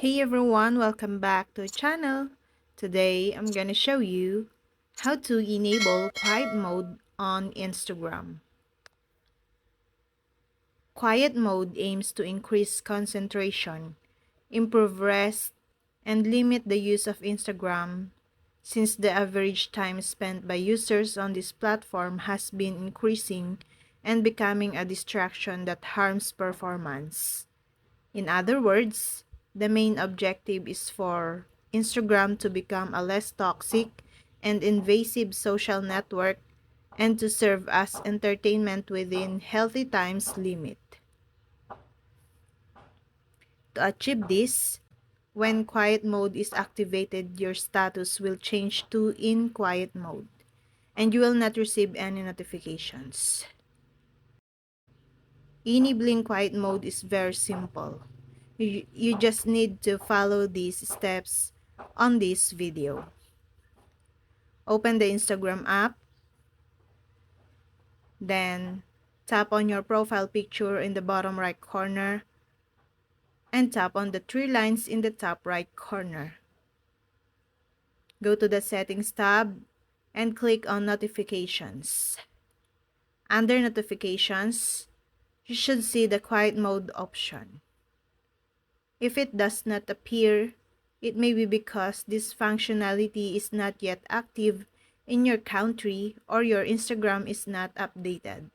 Hey everyone, welcome back to the channel. Today, I'm gonna show you how to enable quiet mode on Instagram. Quiet mode aims to increase concentration, improve rest, and limit the use of Instagram since the average time spent by users on this platform has been increasing and becoming a distraction that harms performance. In other words, the main objective is for Instagram to become a less toxic and invasive social network and to serve as entertainment within healthy times limit. To achieve this, when quiet mode is activated, your status will change to in quiet mode and you will not receive any notifications. Enabling quiet mode is very simple. You just need to follow these steps on this video. Open the Instagram app, then tap on your profile picture in the bottom right corner and tap on the three lines in the top right corner. Go to the Settings tab and click on Notifications. Under Notifications, you should see the Quiet Mode option. If it does not appear, it may be because this functionality is not yet active in your country or your Instagram is not updated.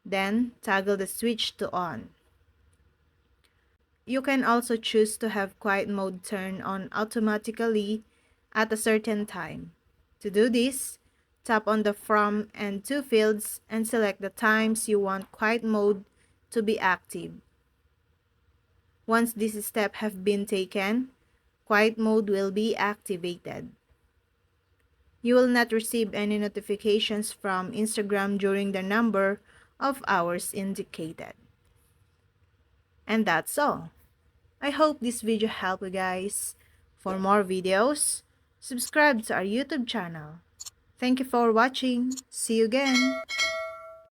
Then, toggle the switch to on. You can also choose to have quiet mode turn on automatically at a certain time. To do this, tap on the From and To fields and select the times you want quiet mode to be active. Once this step have been taken, quiet mode will be activated. You will not receive any notifications from Instagram during the number of hours indicated. And that's all. I hope this video helped you guys. For more videos, subscribe to our YouTube channel. Thank you for watching. See you again.